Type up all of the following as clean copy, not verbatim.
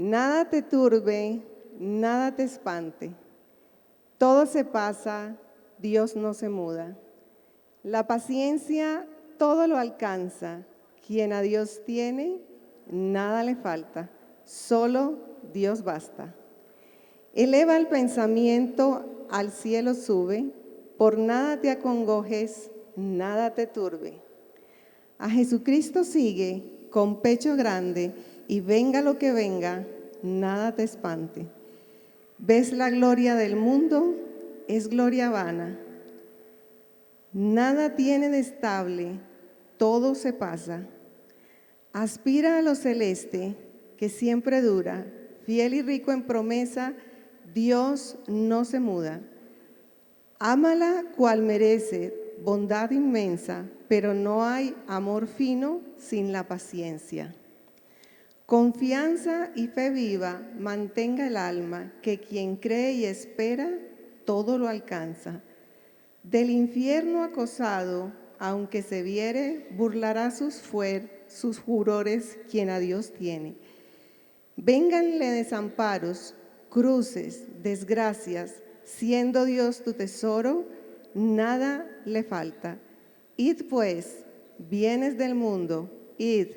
Nada te turbe, nada te espante. Todo se pasa, Dios no se muda. La paciencia todo lo alcanza. Quien a Dios tiene, nada le falta. Solo Dios basta. Eleva el pensamiento, al cielo sube. Por nada te acongojes, nada te turbe. A Jesucristo sigue con pecho grande y venga lo que venga, nada te espante. ¿Ves la gloria del mundo? Es gloria vana. Nada tiene de estable, todo se pasa. Aspira a lo celeste, que siempre dura, fiel y rico en promesa, Dios no se muda. Ámala cual merece, bondad inmensa, pero no hay amor fino sin la paciencia. Confianza y fe viva mantenga el alma, que quien cree y espera, todo lo alcanza. Del infierno acosado, aunque se viere, burlará sus furores quien a Dios tiene. Vénganle desamparos, cruces, desgracias, siendo Dios tu tesoro, nada le falta. Id pues, bienes del mundo, id,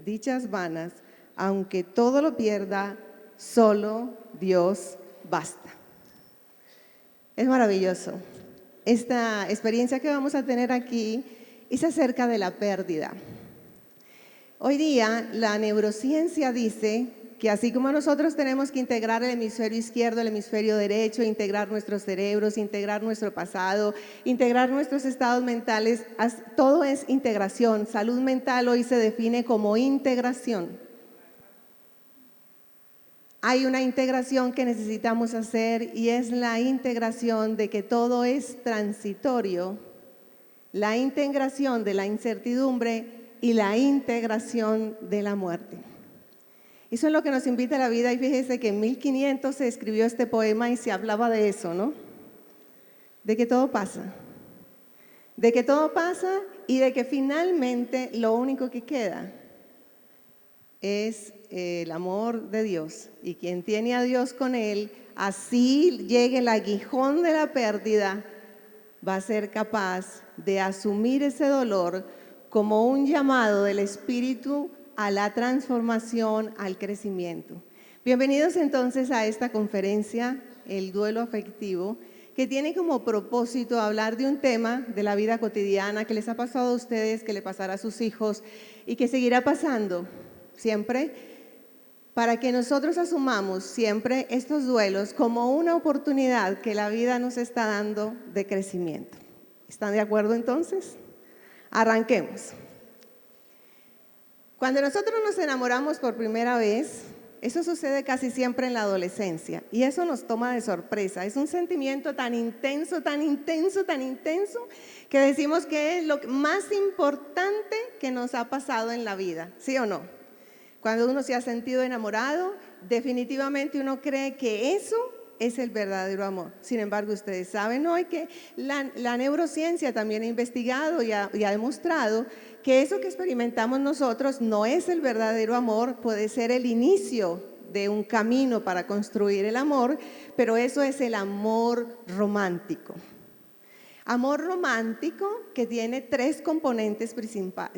dichas vanas, aunque todo lo pierda, solo Dios basta. Es maravilloso. Esta experiencia que vamos a tener aquí es acerca de la pérdida. Hoy día la neurociencia dice que así como nosotros tenemos que integrar el hemisferio izquierdo, el hemisferio derecho, integrar nuestros cerebros, integrar nuestro pasado, integrar nuestros estados mentales, todo es integración. Salud mental hoy se define como integración. Hay una integración que necesitamos hacer y es la integración de que todo es transitorio, la integración de la incertidumbre y la integración de la muerte. Eso es lo que nos invita a la vida y fíjese que en 1500 se escribió este poema y se hablaba de eso, ¿no? De que todo pasa, y de que finalmente lo único que queda es el amor de Dios, y quien tiene a Dios con él, así llegue el aguijón de la pérdida, va a ser capaz de asumir ese dolor como un llamado del Espíritu a la transformación, al crecimiento. Bienvenidos entonces a esta conferencia, el duelo afectivo, que tiene como propósito hablar de un tema de la vida cotidiana que les ha pasado a ustedes, que le pasará a sus hijos y que seguirá pasando siempre, para que nosotros asumamos siempre estos duelos como una oportunidad que la vida nos está dando de crecimiento. ¿Están de acuerdo entonces? Arranquemos. Cuando nosotros nos enamoramos por primera vez, eso sucede casi siempre en la adolescencia y eso nos toma de sorpresa. Es un sentimiento tan intenso, que decimos que es lo más importante que nos ha pasado en la vida, ¿sí o no? Cuando uno se ha sentido enamorado, definitivamente uno cree que eso es el verdadero amor. Sin embargo, ustedes saben hoy que la neurociencia también ha investigado y ha demostrado que eso que experimentamos nosotros no es el verdadero amor, puede ser el inicio de un camino para construir el amor, pero eso es el amor romántico. Amor romántico que tiene tres componentes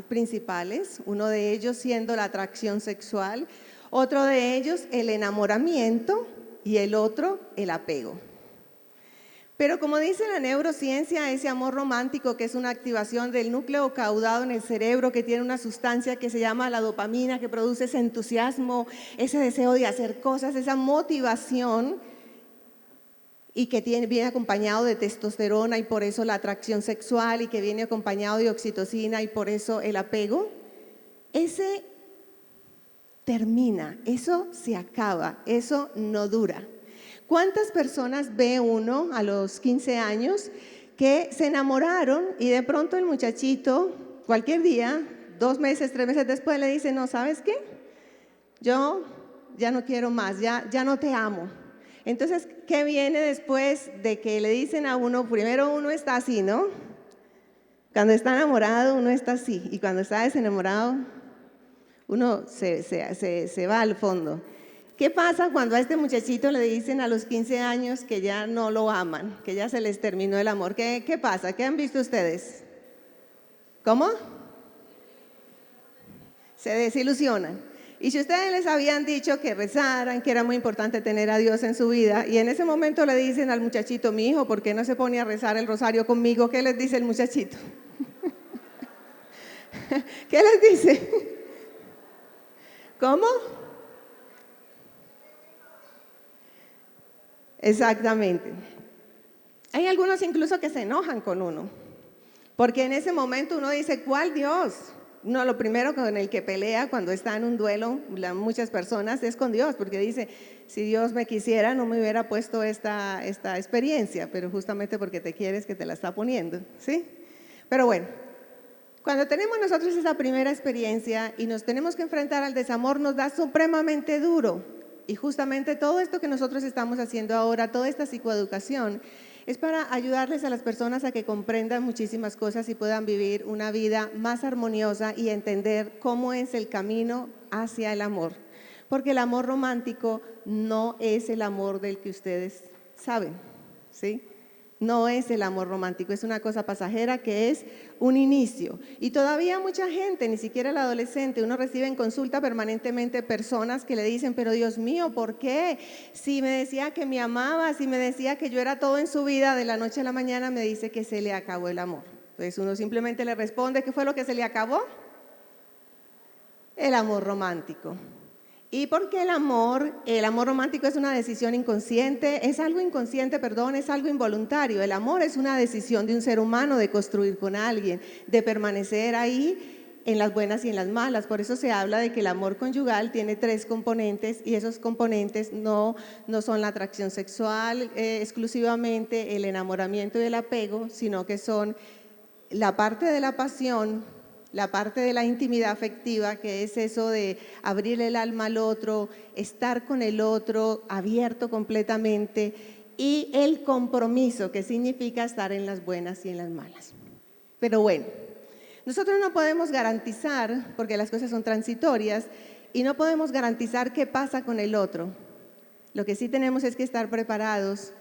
principales, uno de ellos siendo la atracción sexual, otro de ellos el enamoramiento y el otro el apego. Pero como dice la neurociencia, ese amor romántico, que es una activación del núcleo caudado en el cerebro, que tiene una sustancia que se llama la dopamina, que produce ese entusiasmo, ese deseo de hacer cosas, esa motivación, y que viene acompañado de testosterona y por eso la atracción sexual, y que viene acompañado de oxitocina y por eso el apego, ese termina, eso se acaba, eso no dura. ¿Cuántas personas ve uno a los 15 años que se enamoraron y de pronto el muchachito, cualquier día, 2 meses, 3 meses después le dice, no, ¿sabes qué? Yo ya no quiero más, ya no te amo. Entonces, ¿qué viene después de que le dicen a uno? Primero uno está así, ¿no? Cuando está enamorado uno está así, y cuando está desenamorado uno se va al fondo. ¿Qué pasa cuando a este muchachito le dicen a los 15 años que ya no lo aman, que ya se les terminó el amor? ¿Qué pasa? ¿Qué han visto ustedes? ¿Cómo? Se desilusionan. Y si ustedes les habían dicho que rezaran, que era muy importante tener a Dios en su vida, y en ese momento le dicen al muchachito, mi hijo, ¿por qué no se pone a rezar el rosario conmigo? ¿Qué les dice el muchachito? ¿Qué les dice? ¿Cómo? Exactamente. Hay algunos incluso que se enojan con uno, porque en ese momento uno dice, ¿cuál Dios? No, lo primero con el que pelea cuando está en un duelo, muchas personas, es con Dios, porque dice, si Dios me quisiera no me hubiera puesto esta experiencia, pero justamente porque te quieres que te la está poniendo, ¿sí? Pero bueno, cuando tenemos nosotros esa primera experiencia y nos tenemos que enfrentar al desamor, nos da supremamente duro. Y justamente todo esto que nosotros estamos haciendo ahora, toda esta psicoeducación, es para ayudarles a las personas a que comprendan muchísimas cosas y puedan vivir una vida más armoniosa y entender cómo es el camino hacia el amor. Porque el amor romántico no es el amor del que ustedes saben, ¿sí? No es el amor romántico, es una cosa pasajera que es un inicio. Y todavía mucha gente, ni siquiera el adolescente, uno recibe en consulta permanentemente personas que le dicen, pero Dios mío, ¿por qué? Si me decía que me amaba, si me decía que yo era todo en su vida, de la noche a la mañana me dice que se le acabó el amor. Entonces uno simplemente le responde, ¿qué fue lo que se le acabó? El amor romántico. ¿Y por qué el amor romántico es una decisión inconsciente? Es algo inconsciente, perdón, es algo involuntario. El amor es una decisión de un ser humano de construir con alguien, de permanecer ahí en las buenas y en las malas. Por eso se habla de que el amor conyugal tiene 3 componentes y esos componentes no son la atracción sexual exclusivamente, el enamoramiento y el apego, sino que son la parte de la pasión, la parte de la intimidad afectiva, que es eso de abrir el alma al otro, estar con el otro abierto completamente, y el compromiso, que significa estar en las buenas y en las malas. Pero bueno, nosotros no podemos garantizar, porque las cosas son transitorias, y no podemos garantizar qué pasa con el otro. Lo que sí tenemos es que estar preparados,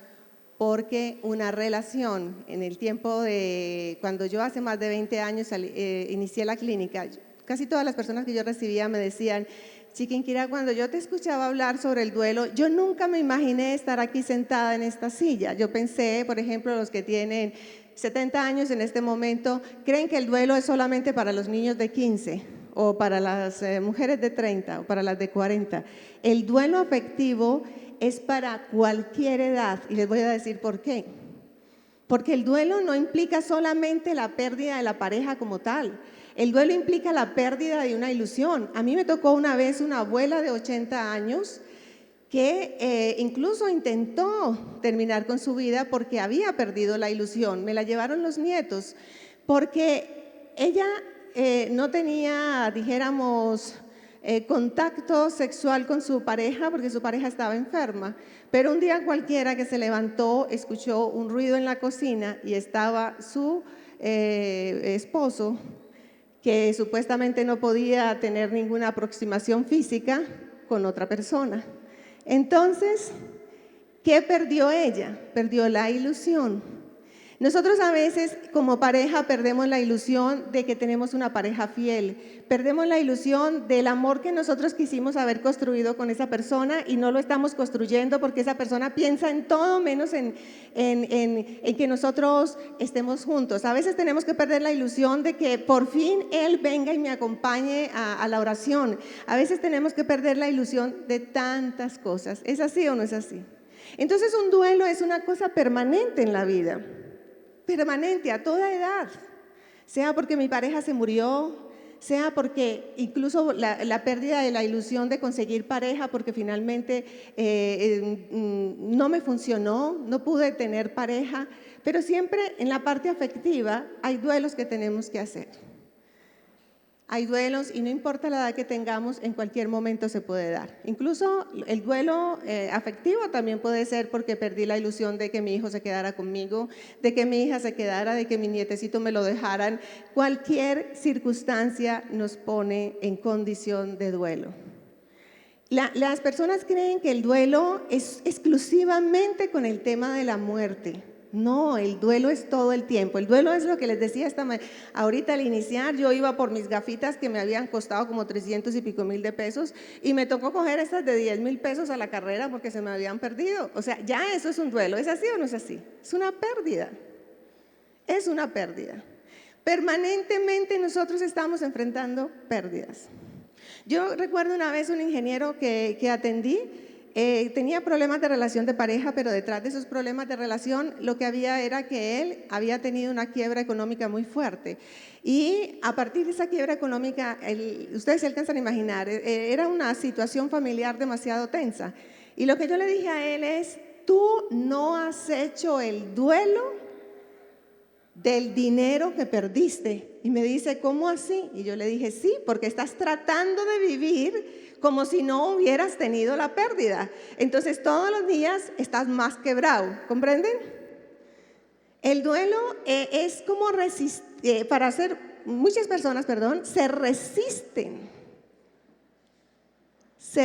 porque una relación en el tiempo de cuando yo hace más de 20 años inicié la clínica, casi todas las personas que yo recibía me decían, Chiquinquirá, cuando yo te escuchaba hablar sobre el duelo, yo nunca me imaginé estar aquí sentada en esta silla. Yo pensé, por ejemplo, los que tienen 70 años en este momento, creen que el duelo es solamente para los niños de 15 o para las mujeres de 30 o para las de 40. El duelo afectivo es para cualquier edad, y les voy a decir por qué. Porque el duelo no implica solamente la pérdida de la pareja como tal. El duelo implica la pérdida de una ilusión. A mí me tocó una vez una abuela de 80 años que incluso intentó terminar con su vida porque había perdido la ilusión. Me la llevaron los nietos porque ella no tenía, dijéramos, contacto sexual con su pareja porque su pareja estaba enferma, pero un día cualquiera que se levantó escuchó un ruido en la cocina y estaba su esposo, que supuestamente no podía tener ninguna aproximación física con otra persona. Entonces, ¿qué perdió ella? Perdió la ilusión. Nosotros a veces como pareja perdemos la ilusión de que tenemos una pareja fiel, perdemos la ilusión del amor que nosotros quisimos haber construido con esa persona y no lo estamos construyendo porque esa persona piensa en todo menos en que nosotros estemos juntos. A veces tenemos que perder la ilusión de que por fin él venga y me acompañe a la oración. A veces tenemos que perder la ilusión de tantas cosas. ¿Es así o no es así? Entonces un duelo es una cosa permanente en la vida. Permanente a toda edad, sea porque mi pareja se murió, sea porque incluso la pérdida de la ilusión de conseguir pareja porque finalmente no me funcionó, no pude tener pareja, pero siempre en la parte afectiva hay duelos que tenemos que hacer. Hay duelos y no importa la edad que tengamos, en cualquier momento se puede dar. Incluso el duelo afectivo también puede ser porque perdí la ilusión de que mi hijo se quedara conmigo, de que mi hija se quedara, de que mi nietecito me lo dejaran. Cualquier circunstancia nos pone en condición de duelo. Las personas creen que el duelo es exclusivamente con el tema de la muerte. No, el duelo es todo el tiempo. El duelo es lo que les decía ahorita al iniciar. Yo iba por mis gafitas que me habían costado como 300 y pico mil de pesos y me tocó coger estas de 10.000 pesos a la carrera porque se me habían perdido. O sea, ya eso es un duelo. ¿Es así o no es así? Es una pérdida. Es una pérdida. Permanentemente nosotros estamos enfrentando pérdidas. Yo recuerdo una vez un ingeniero que atendí, tenía problemas de relación de pareja, pero detrás de esos problemas de relación lo que había era que él había tenido una quiebra económica muy fuerte. Y a partir de esa quiebra económica, ustedes se alcanzan a imaginar, era una situación familiar demasiado tensa. Y lo que yo le dije a él es, tú no has hecho el duelo del dinero que perdiste. Y me dice, ¿cómo así? Y yo le dije, sí, porque estás tratando de vivir como si no hubieras tenido la pérdida. Entonces todos los días estás más quebrado, ¿comprenden? El duelo es como resistir, muchas personas, se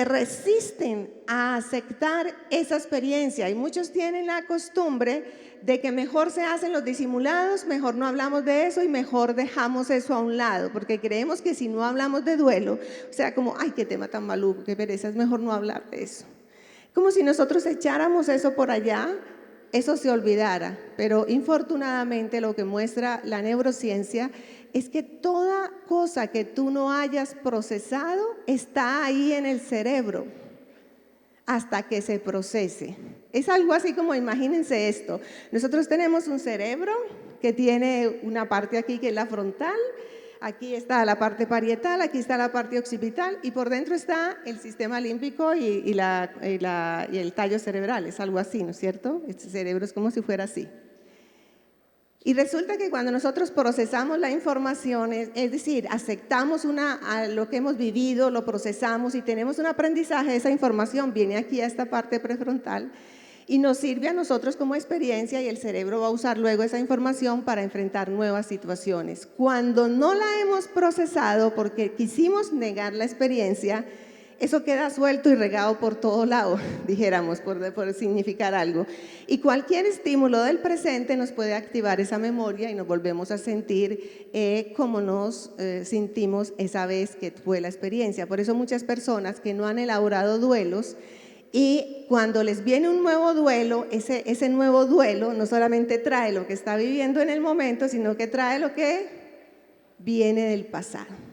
resisten a aceptar esa experiencia y muchos tienen la costumbre de que mejor se hacen los disimulados, mejor no hablamos de eso y mejor dejamos eso a un lado, porque creemos que si no hablamos de duelo, o sea, como, ay, qué tema tan maluco, qué pereza, es mejor no hablar de eso. Como si nosotros echáramos eso por allá, eso se olvidara, pero infortunadamente lo que muestra la neurociencia es que toda cosa que tú no hayas procesado está ahí en el cerebro hasta que se procese. Es algo así como, imagínense esto, nosotros tenemos un cerebro que tiene una parte aquí que es la frontal, aquí está la parte parietal, aquí está la parte occipital y por dentro está el sistema límbico y el tallo cerebral, es algo así, ¿no es cierto? Este cerebro es como si fuera así. Y resulta que cuando nosotros procesamos la información, es decir, aceptamos lo que hemos vivido, lo procesamos y tenemos un aprendizaje, esa información viene aquí a esta parte prefrontal y nos sirve a nosotros como experiencia y el cerebro va a usar luego esa información para enfrentar nuevas situaciones. Cuando no la hemos procesado porque quisimos negar la experiencia, eso queda suelto y regado por todo lado, dijéramos, por significar algo. Y cualquier estímulo del presente nos puede activar esa memoria y nos volvemos a sentir como nos sentimos esa vez que fue la experiencia. Por eso muchas personas que no han elaborado duelos y cuando les viene un nuevo duelo, ese nuevo duelo no solamente trae lo que está viviendo en el momento, sino que trae lo que viene del pasado.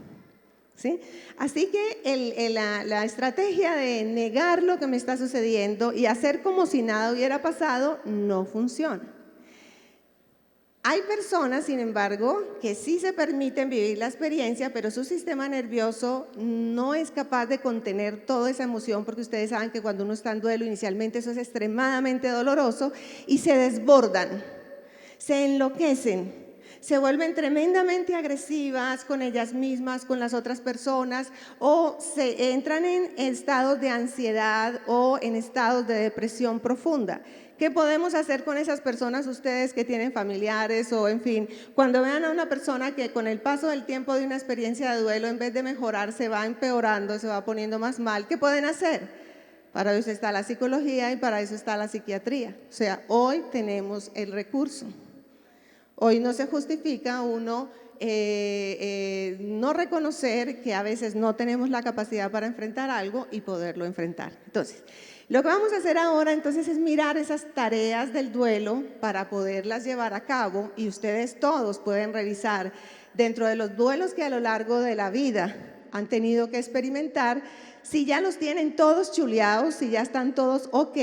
¿Sí? Así que la estrategia de negar lo que me está sucediendo y hacer como si nada hubiera pasado no funciona. Hay personas, sin embargo, que sí se permiten vivir la experiencia, pero su sistema nervioso no es capaz de contener toda esa emoción, porque ustedes saben que cuando uno está en duelo, inicialmente eso es extremadamente doloroso y se desbordan, se enloquecen. Se vuelven tremendamente agresivas con ellas mismas, con las otras personas, o se entran en estados de ansiedad o en estados de depresión profunda. ¿Qué podemos hacer con esas personas, ustedes que tienen familiares o en fin? Cuando vean a una persona que con el paso del tiempo de una experiencia de duelo, en vez de mejorar, se va empeorando, se va poniendo más mal, ¿qué pueden hacer? Para eso está la psicología y para eso está la psiquiatría. O sea, hoy tenemos el recurso. Hoy no se justifica uno no reconocer que a veces no tenemos la capacidad para enfrentar algo y poderlo enfrentar. Entonces, lo que vamos a hacer ahora entonces es mirar esas tareas del duelo para poderlas llevar a cabo y ustedes todos pueden revisar dentro de los duelos que a lo largo de la vida han tenido que experimentar, si ya los tienen todos chuleados, si ya están todos ok,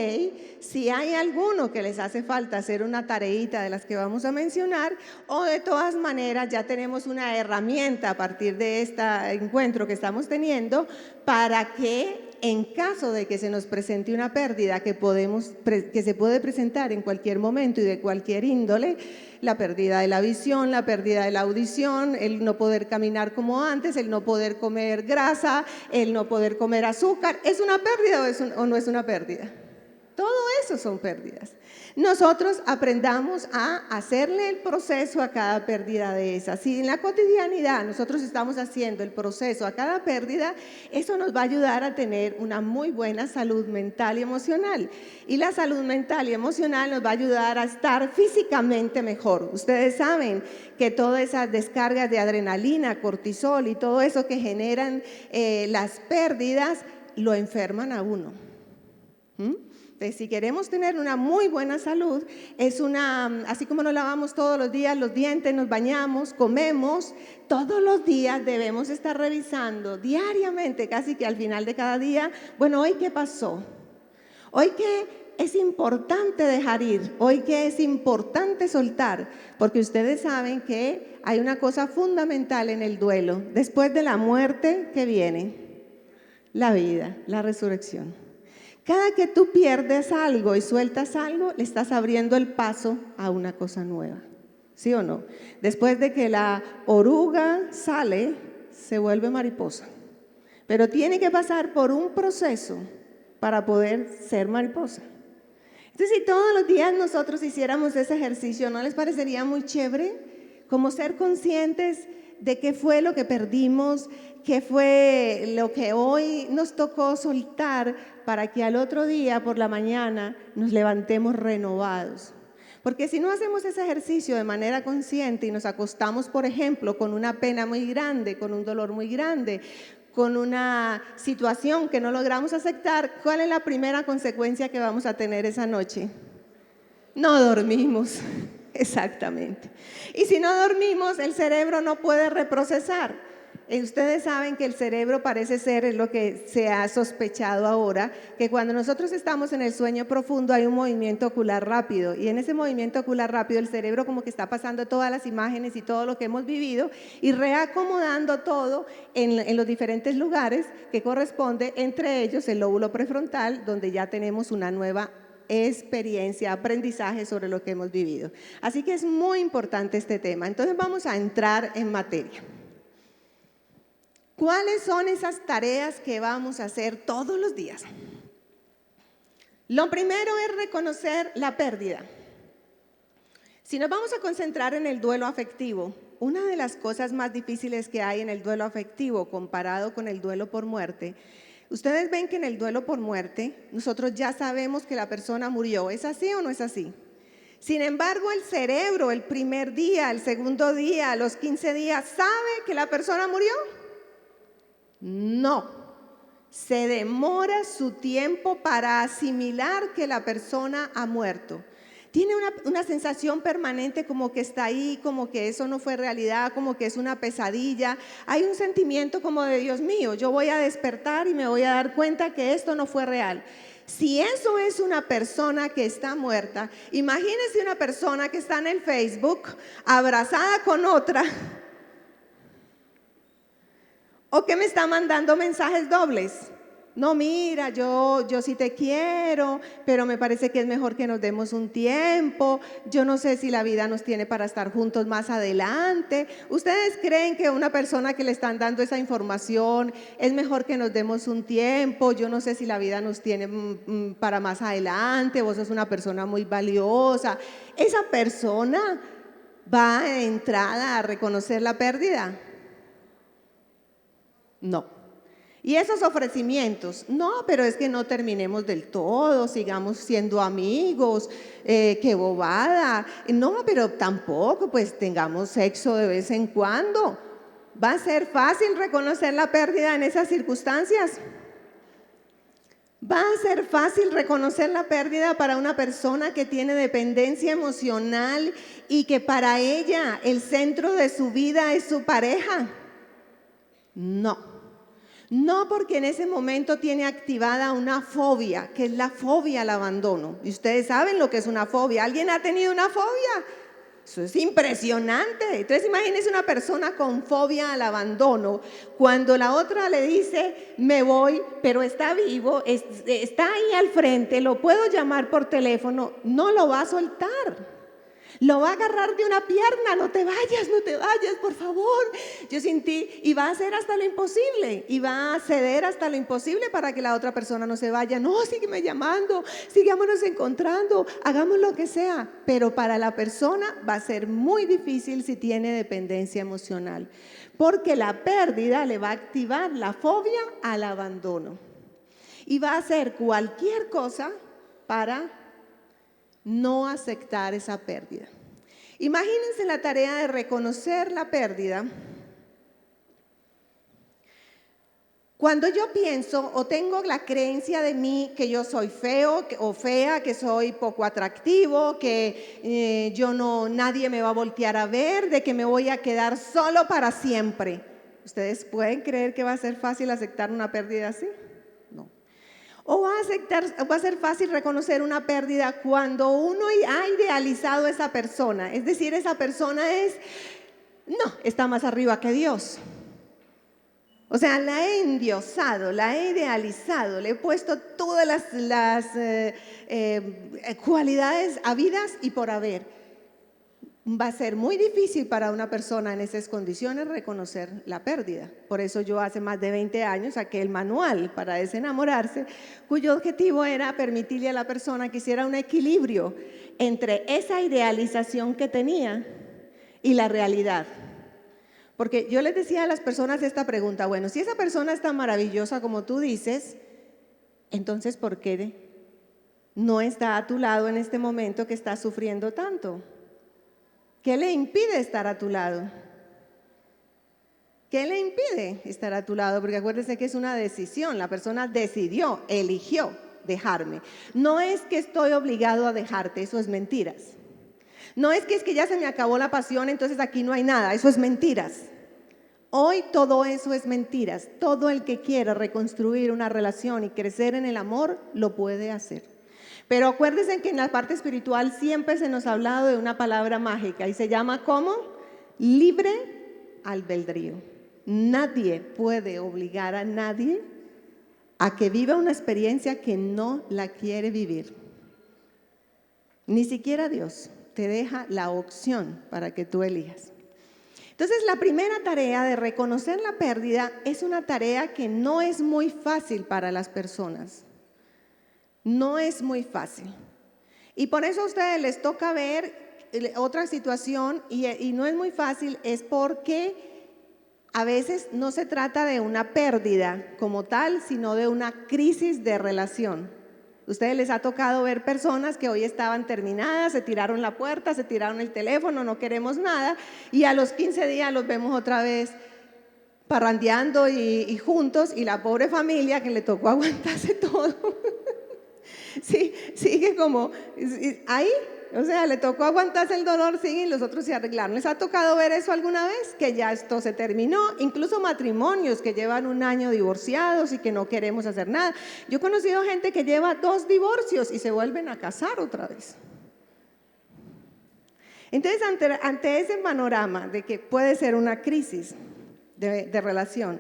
si hay alguno que les hace falta hacer una tareita de las que vamos a mencionar, o de todas maneras ya tenemos una herramienta a partir de este encuentro que estamos teniendo para que en caso de que se nos presente una pérdida que se puede presentar en cualquier momento y de cualquier índole, la pérdida de la visión, la pérdida de la audición, el no poder caminar como antes, el no poder comer grasa, el no poder comer azúcar, ¿es una pérdida o no es una pérdida? Todo eso son pérdidas. Nosotros aprendamos a hacerle el proceso a cada pérdida de esas. Si en la cotidianidad nosotros estamos haciendo el proceso a cada pérdida, eso nos va a ayudar a tener una muy buena salud mental y emocional. Y la salud mental y emocional nos va a ayudar a estar físicamente mejor. Ustedes saben que todas esas descargas de adrenalina, cortisol y todo eso que generan las pérdidas, lo enferman a uno. Entonces, si queremos tener una muy buena salud, así como nos lavamos todos los días los dientes, nos bañamos, comemos, todos los días debemos estar revisando diariamente, casi que al final de cada día, bueno, ¿hoy qué pasó? ¿Hoy qué es importante dejar ir? ¿Hoy qué es importante soltar? Porque ustedes saben que hay una cosa fundamental en el duelo. Después de la muerte, ¿qué viene? La vida, la resurrección. Cada que tú pierdes algo y sueltas algo, le estás abriendo el paso a una cosa nueva, ¿sí o no? Después de que la oruga sale, se vuelve mariposa, pero tiene que pasar por un proceso para poder ser mariposa. Entonces, si todos los días nosotros hiciéramos ese ejercicio, ¿no les parecería muy chévere? Como ser conscientes de qué fue lo que perdimos, qué fue lo que hoy nos tocó soltar para que al otro día por la mañana nos levantemos renovados. Porque si no hacemos ese ejercicio de manera consciente y nos acostamos, por ejemplo, con una pena muy grande, con un dolor muy grande, con una situación que no logramos aceptar, ¿cuál es la primera consecuencia que vamos a tener esa noche? No dormimos. Exactamente. Y si no dormimos, el cerebro no puede reprocesar. Ustedes saben que el cerebro parece ser, es lo que se ha sospechado ahora, que cuando nosotros estamos en el sueño profundo hay un movimiento ocular rápido, y en ese movimiento ocular rápido el cerebro como que está pasando todas las imágenes y todo lo que hemos vivido y reacomodando todo en los diferentes lugares que corresponde, entre ellos el lóbulo prefrontal, donde ya tenemos una nueva experiencia, aprendizaje sobre lo que hemos vivido. Así que es muy importante este tema. Entonces vamos a entrar en materia. ¿Cuáles son esas tareas que vamos a hacer todos los días? Lo primero es reconocer la pérdida. Si nos vamos a concentrar en el duelo afectivo, una de las cosas más difíciles que hay en el duelo afectivo comparado con el duelo por muerte, ustedes ven que en el duelo por muerte nosotros ya sabemos que la persona murió. ¿Es así o no es así? Sin embargo, el cerebro el primer día, el segundo día, a los 15 días, ¿sabe que la persona murió? No. Se demora su tiempo para asimilar que la persona ha muerto. Tiene una sensación permanente como que está ahí, como que eso no fue realidad, como que es una pesadilla. Hay un sentimiento como de Dios mío, yo voy a despertar y me voy a dar cuenta que esto no fue real. Si eso es una persona que está muerta, imagínense una persona que está en el Facebook abrazada con otra o que me está mandando mensajes dobles. No, mira, yo sí te quiero, pero me parece que es mejor que nos demos un tiempo. Yo no sé si la vida nos tiene para estar juntos más adelante. ¿Ustedes creen que una persona que le están dando esa información es mejor que nos demos un tiempo? Yo no sé si la vida nos tiene para más adelante. Vos sos una persona muy valiosa. ¿Esa persona va de entrada a reconocer la pérdida? No. Y esos ofrecimientos, no, pero es que no terminemos del todo, sigamos siendo amigos, qué bobada. No, pero tampoco, pues tengamos sexo de vez en cuando. ¿Va a ser fácil reconocer la pérdida en esas circunstancias? ¿Va a ser fácil reconocer la pérdida para una persona que tiene dependencia emocional y que para ella el centro de su vida es su pareja? No. No, porque en ese momento tiene activada una fobia, que es la fobia al abandono. Y ustedes saben lo que es una fobia. ¿Alguien ha tenido una fobia? Eso es impresionante. Entonces imagínense una persona con fobia al abandono. Cuando la otra le dice, me voy, pero está vivo, está ahí al frente, lo puedo llamar por teléfono, no lo va a soltar. Lo va a agarrar de una pierna, no te vayas, por favor. Yo sentí, y va a hacer hasta lo imposible, y va a ceder hasta lo imposible para que la otra persona no se vaya. No, sígueme llamando, sigámonos encontrando, hagamos lo que sea. Pero para la persona va a ser muy difícil si tiene dependencia emocional, porque la pérdida le va a activar la fobia al abandono. Y va a hacer cualquier cosa para no aceptar esa pérdida. Imagínense la tarea de reconocer la pérdida. Cuando yo pienso o tengo la creencia de mí que yo soy feo o fea, que soy poco atractivo, que nadie me va a voltear a ver, de que me voy a quedar solo para siempre. ¿Ustedes pueden creer que va a ser fácil aceptar una pérdida así? No. ¿O va a ser fácil reconocer una pérdida cuando uno ha idealizado a esa persona? Es decir, esa persona está más arriba que Dios. O sea, la he endiosado, la he idealizado, le he puesto todas las cualidades habidas y por haber. Va a ser muy difícil para una persona en esas condiciones reconocer la pérdida. Por eso yo hace más de 20 años saqué el manual para desenamorarse, cuyo objetivo era permitirle a la persona que hiciera un equilibrio entre esa idealización que tenía y la realidad. Porque yo les decía a las personas esta pregunta: bueno, si esa persona es tan maravillosa como tú dices, entonces ¿por qué no está a tu lado en este momento que está sufriendo tanto? ¿Qué le impide estar a tu lado? ¿Qué le impide estar a tu lado? Porque acuérdense que es una decisión, la persona decidió, eligió dejarme. No es que estoy obligado a dejarte, eso es mentiras. No es que ya se me acabó la pasión, entonces aquí no hay nada, eso es mentiras. Hoy todo eso es mentiras. Todo el que quiera reconstruir una relación y crecer en el amor, lo puede hacer. Pero acuérdense que en la parte espiritual siempre se nos ha hablado de una palabra mágica y se llama ¿cómo? Libre albedrío. Nadie puede obligar a nadie a que viva una experiencia que no la quiere vivir. Ni siquiera Dios te deja la opción para que tú elijas. Entonces, la primera tarea de reconocer la pérdida es una tarea que no es muy fácil para las personas. No es muy fácil. Y por eso a ustedes les toca ver otra situación y no es muy fácil, es porque a veces no se trata de una pérdida como tal, sino de una crisis de relación. Ustedes les ha tocado ver personas que hoy estaban terminadas, se tiraron la puerta, se tiraron el teléfono, no queremos nada, y a los 15 días los vemos otra vez parrandeando y juntos, y la pobre familia que le tocó aguantarse todo. Sí, sigue como ahí, o sea, le tocó aguantarse el dolor, siguen y los otros se arreglaron. ¿Les ha tocado ver eso alguna vez? Que ya esto se terminó, incluso matrimonios que llevan 1 año divorciados y que no queremos hacer nada. Yo he conocido gente que lleva 2 divorcios y se vuelven a casar otra vez. Entonces, ante ese panorama de que puede ser una crisis de relación,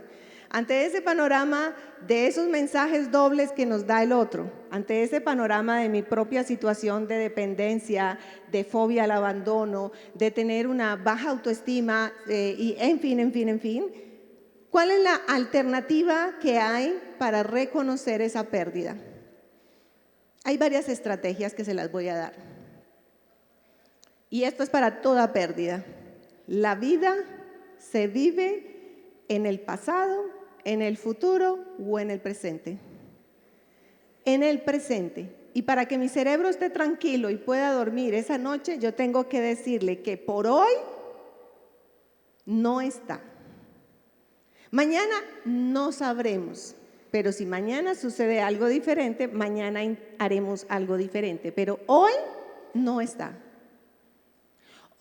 ante ese panorama de esos mensajes dobles que nos da el otro, ante ese panorama de mi propia situación de dependencia, de fobia al abandono, de tener una baja autoestima y en fin, ¿cuál es la alternativa que hay para reconocer esa pérdida? Hay varias estrategias que se las voy a dar. Y esto es para toda pérdida. La vida se vive en el pasado, en el futuro o en el presente. En el presente. Y para que mi cerebro esté tranquilo y pueda dormir esa noche, yo tengo que decirle que por hoy no está. Mañana no sabremos, pero si mañana sucede algo diferente, mañana haremos algo diferente, pero hoy no está.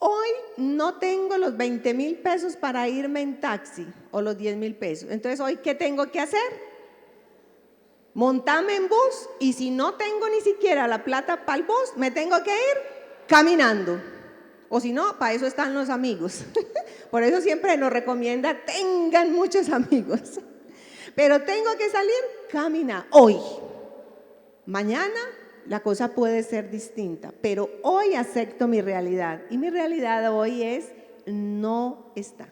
Hoy no tengo los 20,000 pesos para irme en taxi o los 10,000 pesos. Entonces, ¿hoy qué tengo que hacer? Montarme en bus y si no tengo ni siquiera la plata para el bus, me tengo que ir caminando. O si no, para eso están los amigos. Por eso siempre nos recomienda, tengan muchos amigos. Pero tengo que salir, caminar hoy. Mañana la cosa puede ser distinta, pero hoy acepto mi realidad y mi realidad hoy es no está.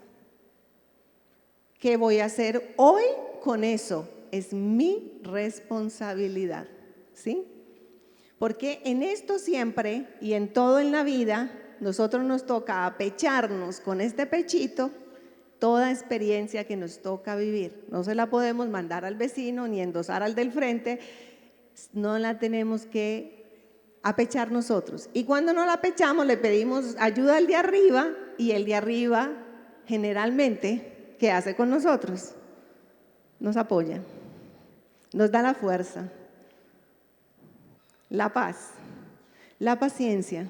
¿Qué voy a hacer hoy con eso? Es mi responsabilidad, ¿sí? Porque en esto siempre y en todo en la vida, nosotros nos toca apecharnos con este pechito toda experiencia que nos toca vivir. No se la podemos mandar al vecino ni endosar al del frente, no la tenemos que apechar nosotros. Y cuando no la apechamos le pedimos ayuda al de arriba y el de arriba generalmente, ¿qué hace con nosotros? Nos apoya, nos da la fuerza, la paz, la paciencia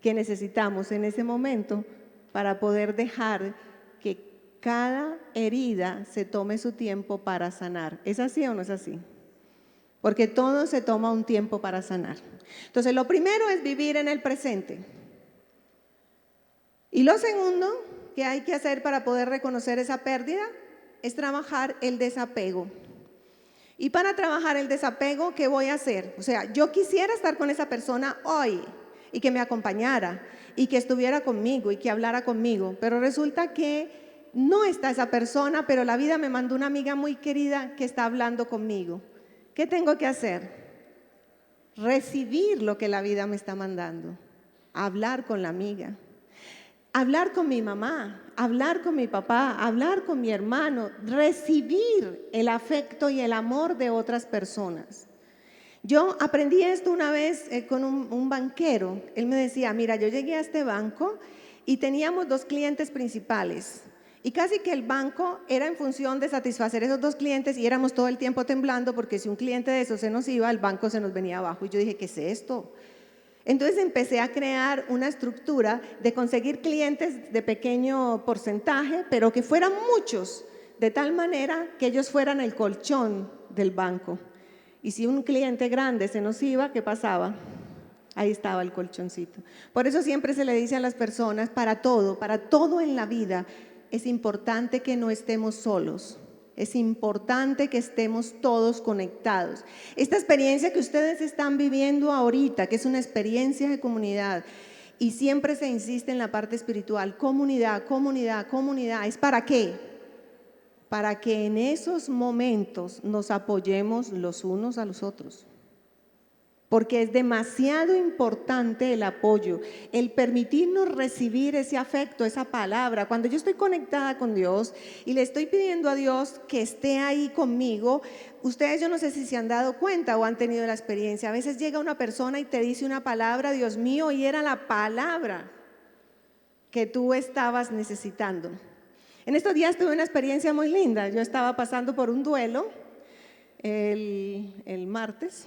que necesitamos en ese momento para poder dejar que cada herida se tome su tiempo para sanar. ¿Es así o no es así? Porque todo se toma un tiempo para sanar. Entonces, lo primero es vivir en el presente. Y lo segundo que hay que hacer para poder reconocer esa pérdida es trabajar el desapego. Y para trabajar el desapego, ¿qué voy a hacer? O sea, yo quisiera estar con esa persona hoy y que me acompañara y que estuviera conmigo y que hablara conmigo, pero resulta que no está esa persona, pero la vida me mandó una amiga muy querida que está hablando conmigo. ¿Qué tengo que hacer? Recibir lo que la vida me está mandando, hablar con la amiga, hablar con mi mamá, hablar con mi papá, hablar con mi hermano, recibir el afecto y el amor de otras personas. Yo aprendí esto una vez con un banquero. Él me decía, mira, yo llegué a este banco y teníamos 2 clientes principales. Y casi que el banco era en función de satisfacer esos 2 clientes y éramos todo el tiempo temblando porque si un cliente de esos se nos iba, el banco se nos venía abajo. Y yo dije, ¿qué es esto? Entonces empecé a crear una estructura de conseguir clientes de pequeño porcentaje, pero que fueran muchos, de tal manera que ellos fueran el colchón del banco. Y si un cliente grande se nos iba, ¿qué pasaba? Ahí estaba el colchoncito. Por eso siempre se le dice a las personas, para todo en la vida, es importante que no estemos solos. Es importante que estemos todos conectados. Esta experiencia que ustedes están viviendo ahorita, que es una experiencia de comunidad, y siempre se insiste en la parte espiritual, comunidad, comunidad, comunidad, ¿es para qué? Para que en esos momentos nos apoyemos los unos a los otros. Porque es demasiado importante el apoyo, el permitirnos recibir ese afecto, esa palabra. Cuando yo estoy conectada con Dios y le estoy pidiendo a Dios que esté ahí conmigo, ustedes yo no sé si se han dado cuenta o han tenido la experiencia. A veces llega una persona y te dice una palabra, Dios mío, y era la palabra que tú estabas necesitando. En estos días tuve una experiencia muy linda. Yo estaba pasando por un duelo el martes.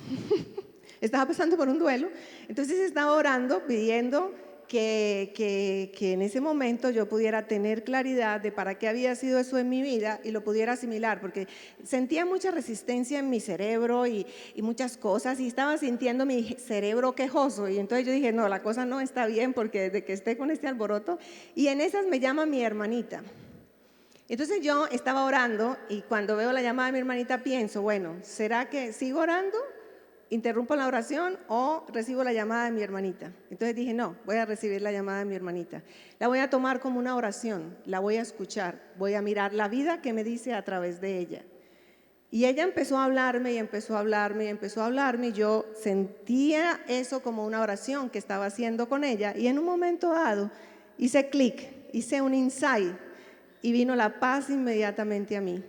Estaba pasando por un duelo, entonces estaba orando, pidiendo que en ese momento yo pudiera tener claridad de para qué había sido eso en mi vida y lo pudiera asimilar, porque sentía mucha resistencia en mi cerebro y muchas cosas, y estaba sintiendo mi cerebro quejoso, y entonces yo dije, no, la cosa no está bien, porque desde que esté con este alboroto, y en esas me llama mi hermanita. Entonces yo estaba orando, y cuando veo la llamada de mi hermanita pienso, bueno, ¿será que sigo orando? ¿Interrumpo la oración o recibo la llamada de mi hermanita? Entonces dije, no, voy a recibir la llamada de mi hermanita. La voy a tomar como una oración, la voy a escuchar, voy a mirar la vida que me dice a través de ella. Y ella empezó a hablarme y empezó a hablarme y empezó a hablarme, y yo sentía eso como una oración que estaba haciendo con ella, y en un momento dado hice clic, hice un insight y vino la paz inmediatamente a mí.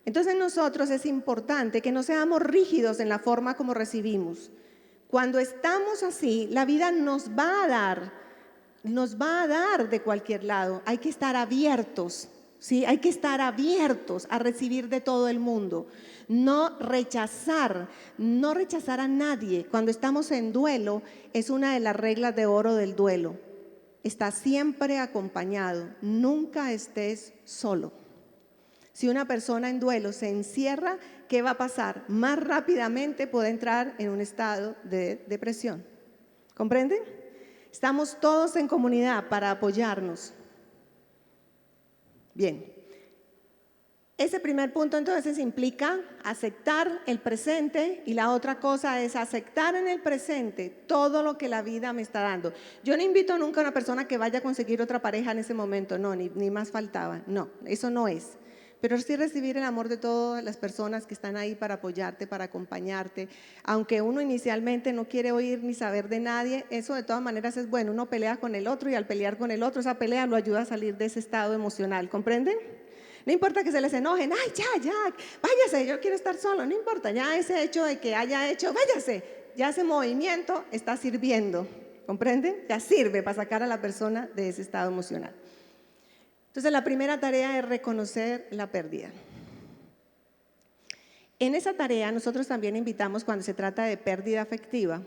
Entonces nosotros es importante que no seamos rígidos en la forma como recibimos. Cuando estamos así, la vida nos va a dar de cualquier lado. Hay que estar abiertos, ¿sí? Hay que estar abiertos a recibir de todo el mundo. No rechazar a nadie. Cuando estamos en duelo, es una de las reglas de oro del duelo. Está siempre acompañado, nunca estés solo. Si una persona en duelo se encierra, ¿qué va a pasar? Más rápidamente puede entrar en un estado de depresión. ¿Comprenden? Estamos todos en comunidad para apoyarnos. Bien. Ese primer punto entonces implica aceptar el presente y la otra cosa es aceptar en el presente todo lo que la vida me está dando. Yo no invito nunca a una persona que vaya a conseguir otra pareja en ese momento, no, ni más faltaba, no, eso no es. Pero sí recibir el amor de todas las personas que están ahí para apoyarte, para acompañarte. Aunque uno inicialmente no quiere oír ni saber de nadie, eso de todas maneras es bueno. Uno pelea con el otro y al pelear con el otro, esa pelea lo ayuda a salir de ese estado emocional, ¿comprenden? No importa que se les enojen, ay, ya, váyase, yo quiero estar solo, no importa, ya ese hecho de que haya hecho, váyase, ya ese movimiento está sirviendo, ¿comprenden? Ya sirve para sacar a la persona de ese estado emocional. Entonces, la primera tarea es reconocer la pérdida. En esa tarea nosotros también invitamos, cuando se trata de pérdida afectiva,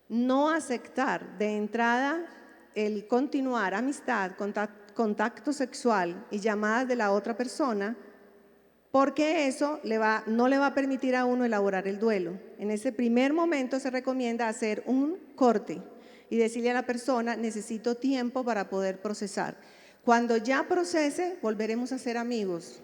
no aceptar de entrada el continuar amistad, contacto sexual y llamadas de la otra persona, porque eso no le va a permitir a uno elaborar el duelo. En ese primer momento se recomienda hacer un corte y decirle a la persona, necesito tiempo para poder procesar. Cuando ya procese, volveremos a ser amigos,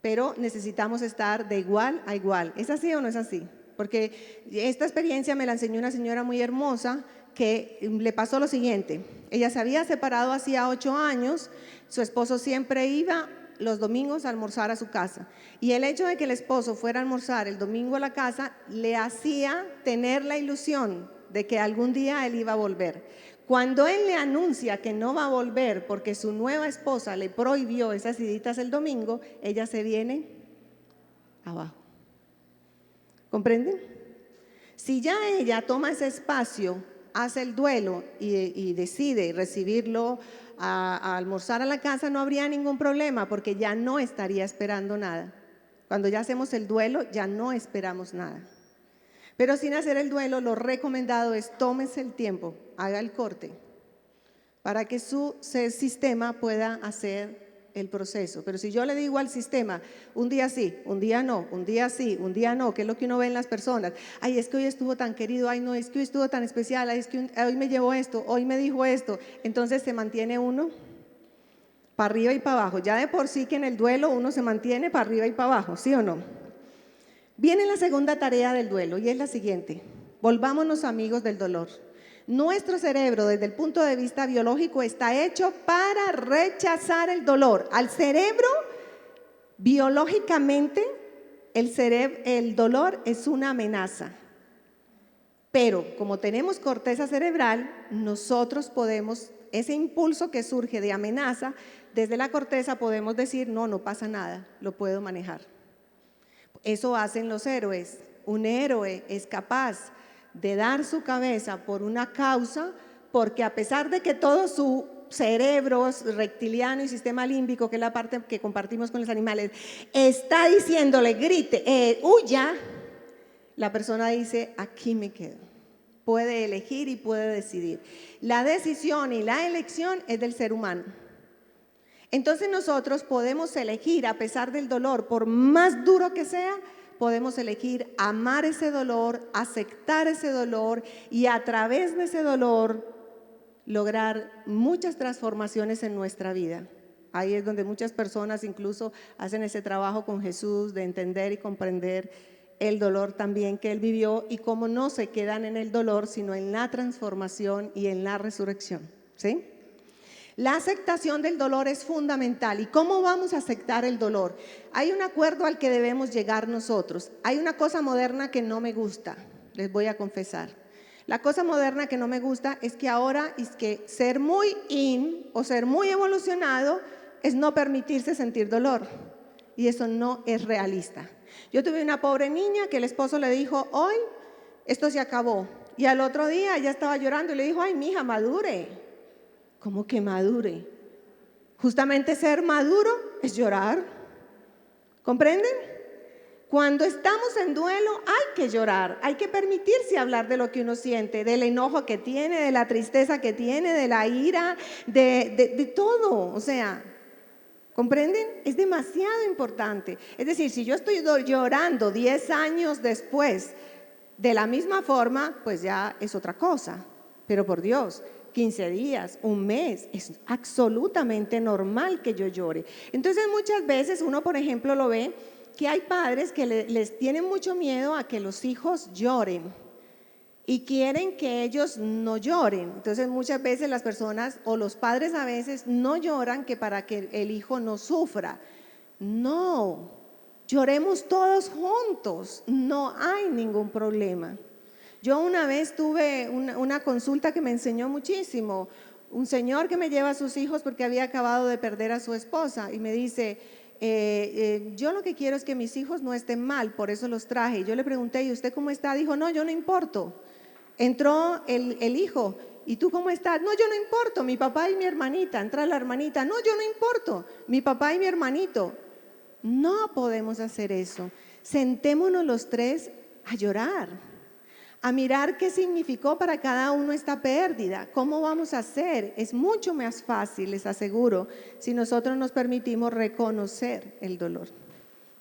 pero necesitamos estar de igual a igual. ¿Es así o no es así? Porque esta experiencia me la enseñó una señora muy hermosa que le pasó lo siguiente. Ella se había separado hacía 8 años, su esposo siempre iba los domingos a almorzar a su casa. Y el hecho de que el esposo fuera a almorzar el domingo a la casa le hacía tener la ilusión de que algún día él iba a volver. Cuando él le anuncia que no va a volver porque su nueva esposa le prohibió esas iditas el domingo, ella se viene abajo. ¿Comprenden? Si ya ella toma ese espacio, hace el duelo y decide recibirlo a almorzar a la casa, no habría ningún problema porque ya no estaría esperando nada. Cuando ya hacemos el duelo, ya no esperamos nada. Pero sin hacer el duelo, lo recomendado es tómese el tiempo, haga el corte, para que su sistema pueda hacer el proceso. Pero si yo le digo al sistema, un día sí, un día no, un día sí, un día no, que es lo que uno ve en las personas, ay, es que hoy estuvo tan querido, ay, no, es que hoy estuvo tan especial, ay, es que hoy me llevó esto, hoy me dijo esto, entonces se mantiene uno para arriba y para abajo. Ya de por sí que en el duelo uno se mantiene para arriba y para abajo, ¿sí o no? Viene la segunda tarea del duelo y es la siguiente: volvámonos amigos del dolor. Nuestro cerebro, desde el punto de vista biológico, está hecho para rechazar el dolor. Al cerebro, biológicamente, el dolor es una amenaza. Pero como tenemos corteza cerebral, nosotros podemos, ese impulso que surge de amenaza, desde la corteza podemos decir, no pasa nada, lo puedo manejar. Eso hacen los héroes. Un héroe es capaz de dar su cabeza por una causa, porque a pesar de que todo su cerebro reptiliano y sistema límbico, que es la parte que compartimos con los animales, está diciéndole, grite, huya, la persona dice, aquí me quedo. Puede elegir y puede decidir. La decisión y la elección es del ser humano. Entonces nosotros podemos elegir, a pesar del dolor, por más duro que sea, podemos elegir amar ese dolor, aceptar ese dolor y a través de ese dolor lograr muchas transformaciones en nuestra vida. Ahí es donde muchas personas incluso hacen ese trabajo con Jesús de entender y comprender el dolor también que Él vivió y cómo no se quedan en el dolor, sino en la transformación y en la resurrección, ¿sí? La aceptación del dolor es fundamental. ¿Y cómo vamos a aceptar el dolor? Hay un acuerdo al que debemos llegar nosotros. Hay una cosa moderna que no me gusta, les voy a confesar. La cosa moderna que no me gusta es que ahora es que ser muy o ser muy evolucionado es no permitirse sentir dolor. Y eso no es realista. Yo tuve una pobre niña que el esposo le dijo, hoy esto se acabó. Y al otro día ella estaba llorando y le dijo, ay, mija, madure. ¿Cómo que madure? Justamente ser maduro es llorar. ¿Comprenden? Cuando estamos en duelo hay que llorar, hay que permitirse hablar de lo que uno siente, del enojo que tiene, de la tristeza que tiene, de la ira, de todo. O sea, ¿comprenden? Es demasiado importante. Es decir, si yo estoy llorando 10 años después de la misma forma, pues ya es otra cosa. Pero por Dios, 15 días, un mes, es absolutamente normal que yo llore. Entonces muchas veces uno, por ejemplo, lo ve que hay padres que les tienen mucho miedo a que los hijos lloren y quieren que ellos no lloren. Entonces muchas veces las personas o los padres a veces no lloran que para que el hijo no sufra. No, lloremos todos juntos, no hay ningún problema. Yo una vez tuve una consulta que me enseñó muchísimo. Un señor que me lleva a sus hijos porque había acabado de perder a su esposa y me dice, yo lo que quiero es que mis hijos no estén mal, por eso los traje. Y yo le pregunté, ¿y usted cómo está? Dijo, no, yo no importo. Entró el hijo, ¿y tú cómo estás? No, yo no importo, mi papá y mi hermanita. Entra la hermanita, no, yo no importo, mi papá y mi hermanito. No podemos hacer eso. Sentémonos los tres a llorar, a mirar qué significó para cada uno esta pérdida, cómo vamos a hacer. Es mucho más fácil, les aseguro, si nosotros nos permitimos reconocer el dolor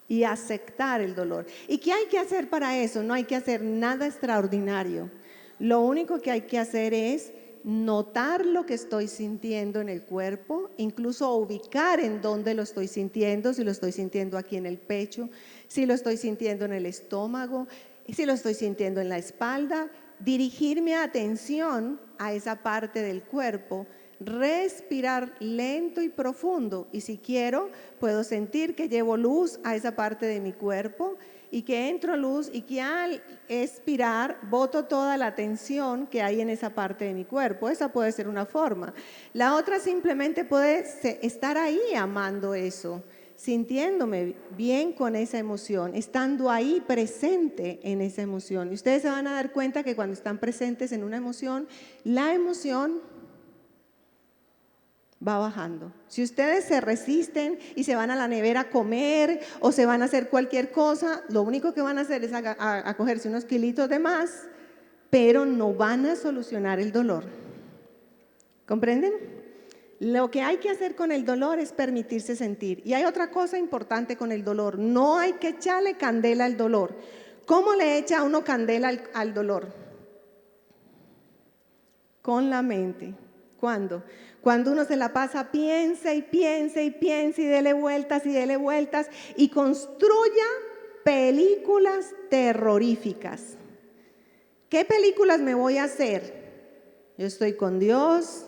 y aceptar el dolor. ¿Y qué hay que hacer para eso? No hay que hacer nada extraordinario. Lo único que hay que hacer es notar lo que estoy sintiendo en el cuerpo, incluso ubicar en dónde lo estoy sintiendo, si lo estoy sintiendo aquí en el pecho, si lo estoy sintiendo en el estómago, si lo estoy sintiendo en la espalda, dirigir mi atención a esa parte del cuerpo, respirar lento y profundo, y si quiero puedo sentir que llevo luz a esa parte de mi cuerpo y que entro luz y que al expirar boto toda la tensión que hay en esa parte de mi cuerpo. Esa puede ser una forma. La otra simplemente puede estar ahí amando eso, sintiéndome bien con esa emoción, estando ahí presente en esa emoción. Y ustedes se van a dar cuenta que cuando están presentes en una emoción, la emoción va bajando. Si ustedes se resisten y se van a la nevera a comer o se van a hacer cualquier cosa, lo único que van a hacer es a cogerse unos kilitos de más, pero no van a solucionar el dolor. ¿Comprenden? Lo que hay que hacer con el dolor es permitirse sentir. Y hay otra cosa importante con el dolor: no hay que echarle candela al dolor. ¿Cómo le echa uno candela al dolor? Con la mente. ¿Cuándo? Cuando uno se la pasa, piensa y piensa y piensa y dele vueltas y construya películas terroríficas. ¿Qué películas me voy a hacer? Yo estoy con Dios,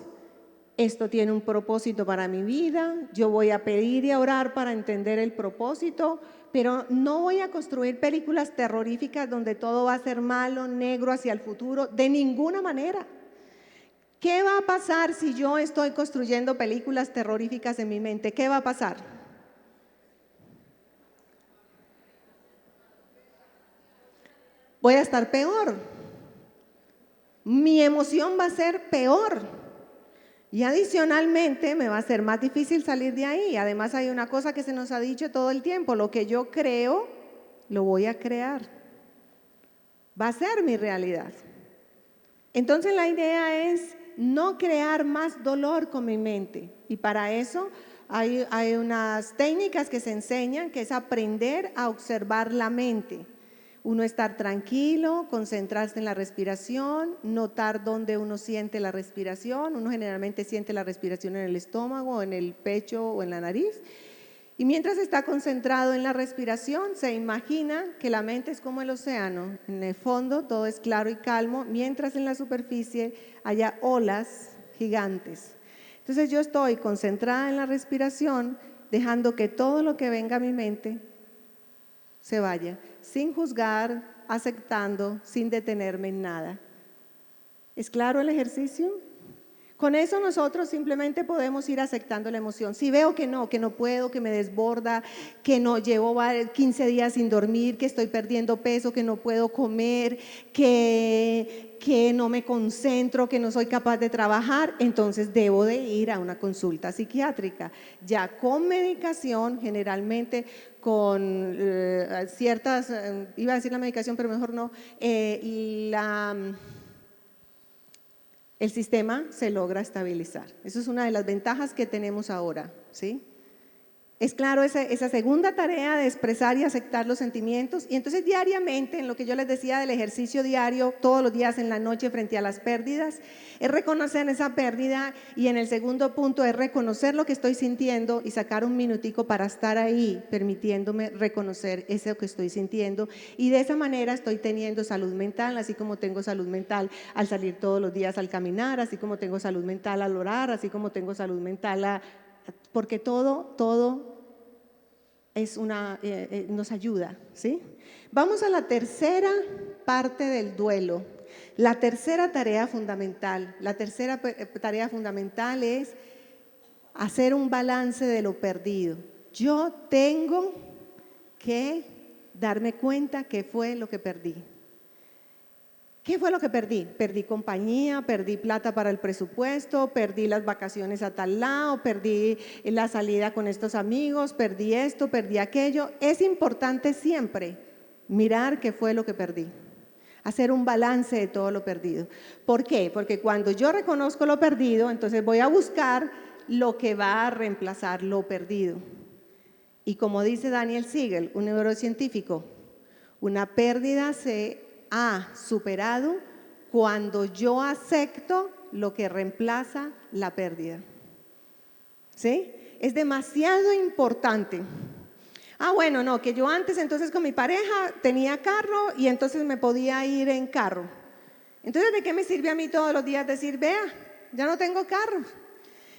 esto tiene un propósito para mi vida, yo voy a pedir y a orar para entender el propósito, pero no voy a construir películas terroríficas donde todo va a ser malo, negro hacia el futuro, de ninguna manera. ¿Qué va a pasar si yo estoy construyendo películas terroríficas en mi mente? ¿Qué va a pasar? Voy a estar peor. Mi emoción va a ser peor. Y adicionalmente me va a ser más difícil salir de ahí. Además hay una cosa que se nos ha dicho todo el tiempo: lo que yo creo, lo voy a crear. Va a ser mi realidad. Entonces la idea es no crear más dolor con mi mente, y para eso hay unas técnicas que se enseñan, que es aprender a observar la mente. Uno estar tranquilo, concentrarse en la respiración, notar dónde uno siente la respiración. Uno generalmente siente la respiración en el estómago, en el pecho o en la nariz. Y mientras está concentrado en la respiración, se imagina que la mente es como el océano. En el fondo todo es claro y calmo, mientras en la superficie haya olas gigantes. Entonces yo estoy concentrada en la respiración, dejando que todo lo que venga a mi mente se vaya, sin juzgar, aceptando, sin detenerme en nada. ¿Es claro el ejercicio? Con eso nosotros simplemente podemos ir aceptando la emoción. Si veo que no puedo, que me desborda, que no llevo 15 días sin dormir, que estoy perdiendo peso, que no puedo comer, que no me concentro, que no soy capaz de trabajar, entonces debo de ir a una consulta psiquiátrica, ya con medicación, generalmente con ciertas, iba a decir la medicación, pero mejor no, el sistema se logra estabilizar. Eso es una de las ventajas que tenemos ahora, ¿sí? Es claro esa segunda tarea de expresar y aceptar los sentimientos. Y entonces diariamente, en lo que yo les decía del ejercicio diario, todos los días en la noche frente a las pérdidas, es reconocer esa pérdida, y en el segundo punto es reconocer lo que estoy sintiendo y sacar un minutico para estar ahí, permitiéndome reconocer eso que estoy sintiendo. Y de esa manera estoy teniendo salud mental, así como tengo salud mental al salir todos los días al caminar, así como tengo salud mental al orar, así como tengo salud mental porque todo es nos ayuda, ¿sí? Vamos a la tercera parte del duelo. La tercera tarea fundamental. La tercera tarea fundamental es hacer un balance de lo perdido. Yo tengo que darme cuenta qué fue lo que perdí. ¿Qué fue lo que perdí? Perdí compañía, perdí plata para el presupuesto, perdí las vacaciones a tal lado, perdí la salida con estos amigos, perdí esto, perdí aquello. Es importante siempre mirar qué fue lo que perdí, hacer un balance de todo lo perdido. ¿Por qué? Porque cuando yo reconozco lo perdido, entonces voy a buscar lo que va a reemplazar lo perdido. Y como dice Daniel Siegel, un neurocientífico, una pérdida se ha superado cuando yo acepto lo que reemplaza la pérdida. ¿Sí? Es demasiado importante. Bueno, no, que yo antes entonces con mi pareja tenía carro y entonces me podía ir en carro. Entonces, ¿de qué me sirve a mí todos los días decir, vea, ya no tengo carro?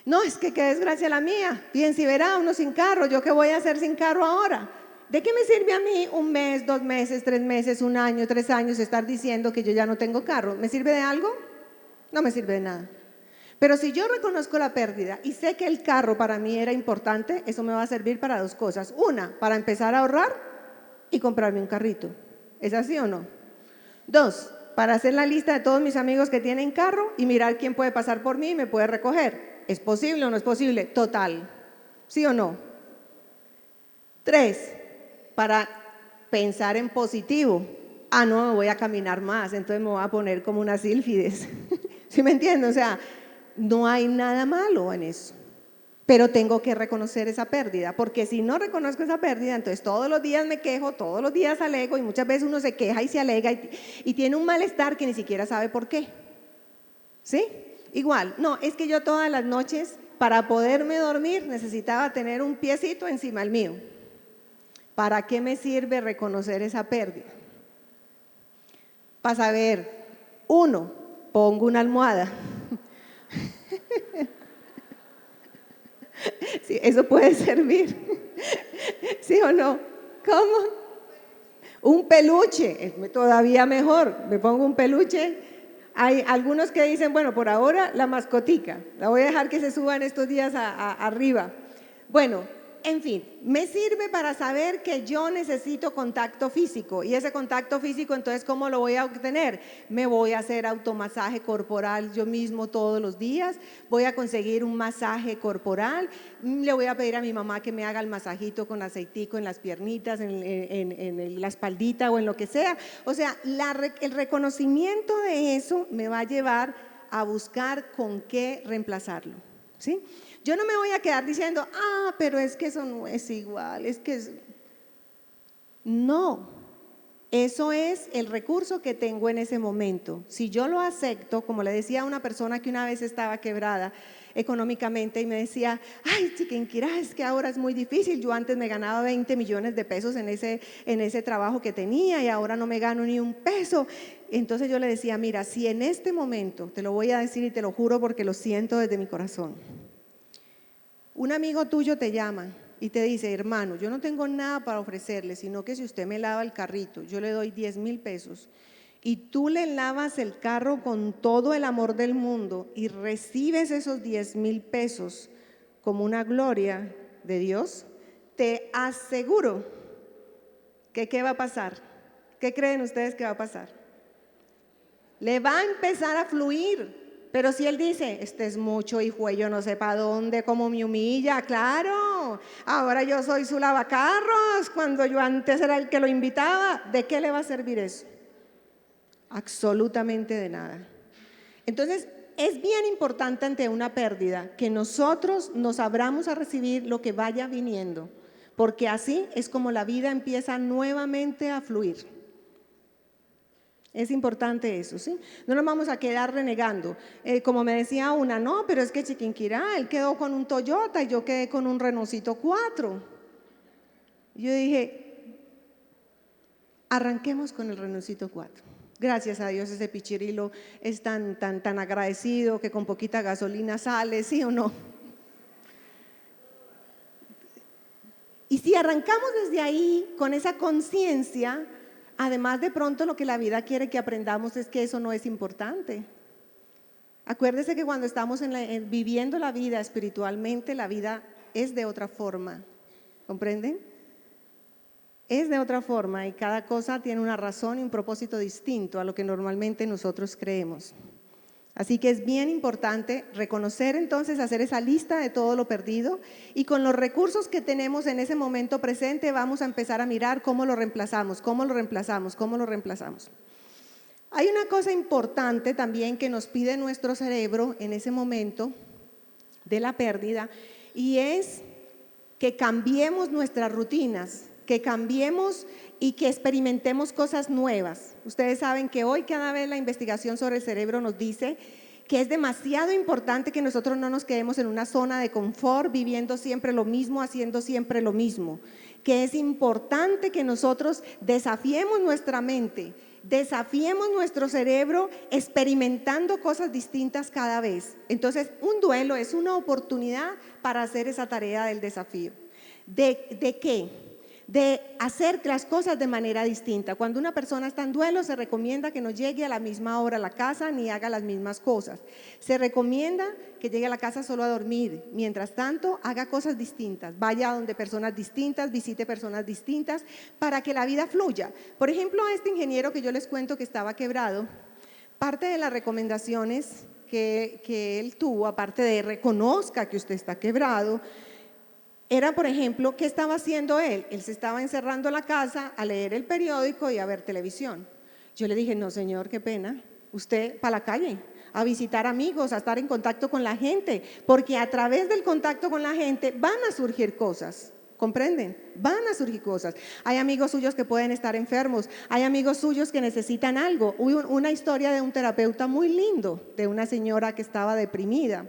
No, es que qué desgracia la mía. Bien, si verá, uno sin carro, ¿yo qué voy a hacer sin carro ahora? ¿De qué me sirve a mí un mes, 2 meses, 3 meses, 1 año, 3 años estar diciendo que yo ya no tengo carro? ¿Me sirve de algo? No me sirve de nada. Pero si yo reconozco la pérdida y sé que el carro para mí era importante, eso me va a servir para 2 cosas. Una, para empezar a ahorrar y comprarme un carrito. ¿Es así o no? 2, para hacer la lista de todos mis amigos que tienen carro y mirar quién puede pasar por mí y me puede recoger. ¿Es posible o no es posible? Total. ¿Sí o no? 3, para pensar en positivo. No, voy a caminar más, entonces me voy a poner como una sílfides. ¿Sí me entienden? O sea, no hay nada malo en eso. Pero tengo que reconocer esa pérdida, porque si no reconozco esa pérdida, entonces todos los días me quejo, todos los días alego, y muchas veces uno se queja y se alega y tiene un malestar que ni siquiera sabe por qué. ¿Sí? Igual, no, es que yo todas las noches para poderme dormir necesitaba tener un piecito encima del mío. ¿Para qué me sirve reconocer esa pérdida? Para saber, 1, pongo una almohada. Sí, eso puede servir. ¿Sí o no? ¿Cómo? Un peluche, es todavía mejor, me pongo un peluche. Hay algunos que dicen, bueno, por ahora la mascotica, la voy a dejar que se suba en estos días arriba. Bueno, en fin, me sirve para saber que yo necesito contacto físico, y ese contacto físico, entonces, ¿cómo lo voy a obtener? Me voy a hacer automasaje corporal yo mismo todos los días, voy a conseguir un masaje corporal, le voy a pedir a mi mamá que me haga el masajito con aceitico en las piernitas, en la espaldita o en lo que sea. O sea, el reconocimiento de eso me va a llevar a buscar con qué reemplazarlo, ¿sí? Yo no me voy a quedar diciendo, pero es que eso no es igual, No, eso es el recurso que tengo en ese momento. Si yo lo acepto, como le decía a una persona que una vez estaba quebrada económicamente y me decía, ay, Chiquinquirá, es que ahora es muy difícil, yo antes me ganaba 20 millones de pesos en ese trabajo que tenía y ahora no me gano ni un peso. Entonces yo le decía, mira, si en este momento, te lo voy a decir y te lo juro porque lo siento desde mi corazón, un amigo tuyo te llama y te dice, hermano, yo no tengo nada para ofrecerle, sino que si usted me lava el carrito, yo le doy 10,000 pesos, y tú le lavas el carro con todo el amor del mundo y recibes esos 10,000 pesos como una gloria de Dios, te aseguro que ¿qué va a pasar? ¿Qué creen ustedes que va a pasar? Le va a empezar a fluir. Pero si él dice, este es mucho, hijo, yo no sé para dónde, cómo me humilla, claro, ahora yo soy su lavacarros, cuando yo antes era el que lo invitaba, ¿de qué le va a servir eso? Absolutamente de nada. Entonces, es bien importante ante una pérdida que nosotros nos abramos a recibir lo que vaya viniendo, porque así es como la vida empieza nuevamente a fluir. Es importante eso, ¿sí? No nos vamos a quedar renegando. Como me decía una, no, pero es que Chiquinquirá, él quedó con un Toyota y yo quedé con un Renaultcito 4. Yo dije, arranquemos con el Renaultcito 4. Gracias a Dios ese pichirilo es tan agradecido que con poquita gasolina sale, ¿sí o no? Y si arrancamos desde ahí con esa conciencia, además de pronto lo que la vida quiere que aprendamos es que eso no es importante. Acuérdese que cuando estamos viviendo la vida espiritualmente, la vida es de otra forma, ¿comprenden? Es de otra forma y cada cosa tiene una razón y un propósito distinto a lo que normalmente nosotros creemos. Así que es bien importante reconocer entonces, hacer esa lista de todo lo perdido y con los recursos que tenemos en ese momento presente vamos a empezar a mirar cómo lo reemplazamos, cómo lo reemplazamos, cómo lo reemplazamos. Hay una cosa importante también que nos pide nuestro cerebro en ese momento de la pérdida y es que cambiemos nuestras rutinas, que cambiemos y que experimentemos cosas nuevas. Ustedes saben que hoy cada vez la investigación sobre el cerebro nos dice que es demasiado importante que nosotros no nos quedemos en una zona de confort, viviendo siempre lo mismo, haciendo siempre lo mismo, que es importante que nosotros desafiemos nuestra mente, desafiemos nuestro cerebro experimentando cosas distintas cada vez. Entonces, un duelo es una oportunidad para hacer esa tarea del desafío. ¿De qué? De hacer las cosas de manera distinta. Cuando una persona está en duelo, se recomienda que no llegue a la misma hora a la casa ni haga las mismas cosas. Se recomienda que llegue a la casa solo a dormir. Mientras tanto, haga cosas distintas. Vaya a donde personas distintas, visite personas distintas para que la vida fluya. Por ejemplo, a este ingeniero que yo les cuento que estaba quebrado, parte de las recomendaciones que él tuvo, aparte de reconozca que usted está quebrado, era, por ejemplo, ¿qué estaba haciendo él? Él se estaba encerrando en la casa a leer el periódico y a ver televisión. Yo le dije, no señor, qué pena, usted para la calle, a visitar amigos, a estar en contacto con la gente, porque a través del contacto con la gente van a surgir cosas, ¿comprenden? Van a surgir cosas. Hay amigos suyos que pueden estar enfermos, hay amigos suyos que necesitan algo. Hubo una historia de un terapeuta muy lindo, de una señora que estaba deprimida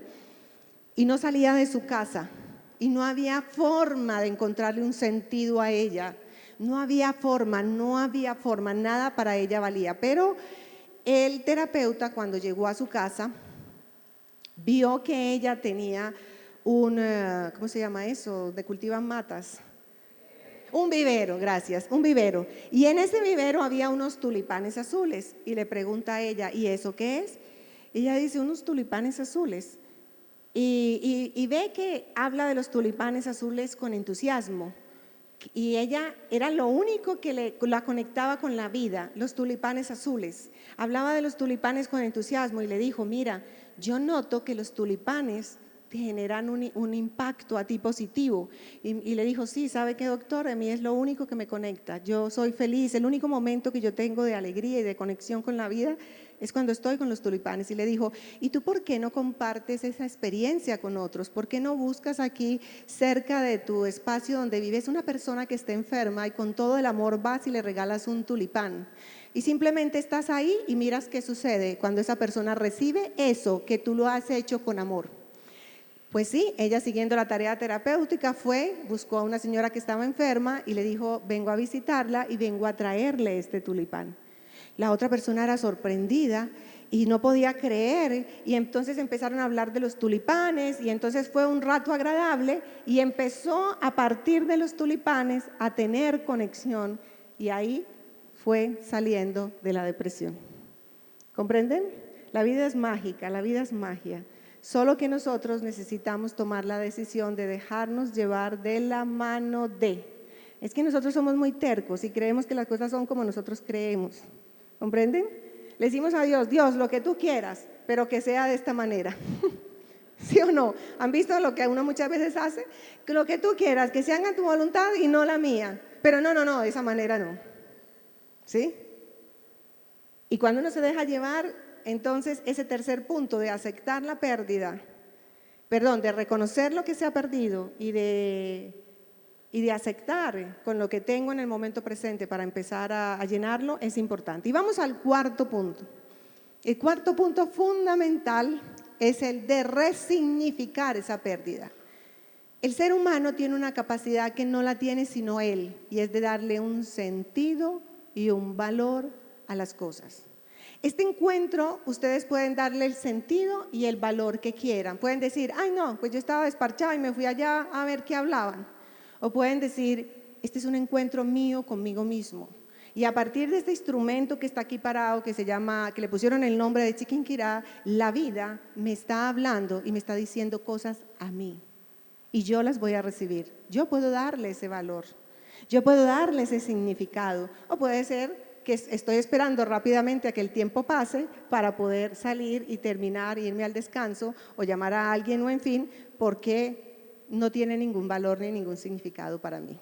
y no salía de su casa. Y no había forma de encontrarle un sentido a ella, no había forma, nada para ella valía. Pero el terapeuta cuando llegó a su casa, vio que ella tenía ¿cómo se llama eso? De cultivan matas. Un vivero, gracias, un vivero. Y en ese vivero había unos tulipanes azules y le pregunta a ella, ¿y eso qué es? Ella dice, unos tulipanes azules. Y ve que habla de los tulipanes azules con entusiasmo y ella era lo único que la conectaba con la vida, los tulipanes azules. Hablaba de los tulipanes con entusiasmo y le dijo, mira, yo noto que los tulipanes te generan un impacto a ti positivo. Y le dijo, sí, ¿sabe qué, doctor? A mí es lo único que me conecta, yo soy feliz, el único momento que yo tengo de alegría y de conexión con la vida es cuando estoy con los tulipanes. Y le dijo, ¿y tú por qué no compartes esa experiencia con otros? ¿Por qué no buscas aquí cerca de tu espacio donde vives una persona que esté enferma y con todo el amor vas y le regalas un tulipán? Y simplemente estás ahí y miras qué sucede cuando esa persona recibe eso que tú lo has hecho con amor. Pues sí, ella siguiendo la tarea terapéutica buscó a una señora que estaba enferma y le dijo, vengo a visitarla y vengo a traerle este tulipán. La otra persona era sorprendida y no podía creer y entonces empezaron a hablar de los tulipanes y entonces fue un rato agradable y empezó a partir de los tulipanes a tener conexión y ahí fue saliendo de la depresión. ¿Comprenden? La vida es mágica, la vida es magia. Solo que nosotros necesitamos tomar la decisión de dejarnos llevar de la mano de. Es que nosotros somos muy tercos y creemos que las cosas son como nosotros creemos. ¿Comprenden? Le decimos a Dios, Dios, lo que tú quieras, pero que sea de esta manera. ¿Sí o no? ¿Han visto lo que uno muchas veces hace? Que lo que tú quieras, que se haga tu voluntad y no la mía. Pero no, de esa manera no. ¿Sí? Y cuando uno se deja llevar, entonces ese tercer punto de aceptar la pérdida, de reconocer lo que se ha perdido y de aceptar con lo que tengo en el momento presente para empezar a llenarlo, es importante. Y vamos al cuarto punto. El cuarto punto fundamental es el de resignificar esa pérdida. El ser humano tiene una capacidad que no la tiene sino él, y es de darle un sentido y un valor a las cosas. Este encuentro, ustedes pueden darle el sentido y el valor que quieran. Pueden decir, ay no, pues yo estaba desparchada y me fui allá a ver qué hablaban. O pueden decir, este es un encuentro mío conmigo mismo. Y a partir de este instrumento que está aquí parado, que le pusieron el nombre de Chiquinquirá, la vida me está hablando y me está diciendo cosas a mí. Y yo las voy a recibir. Yo puedo darle ese valor. Yo puedo darle ese significado. O puede ser que estoy esperando rápidamente a que el tiempo pase para poder salir y terminar, irme al descanso o llamar a alguien o en fin, porque no tiene ningún valor ni ningún significado para mí.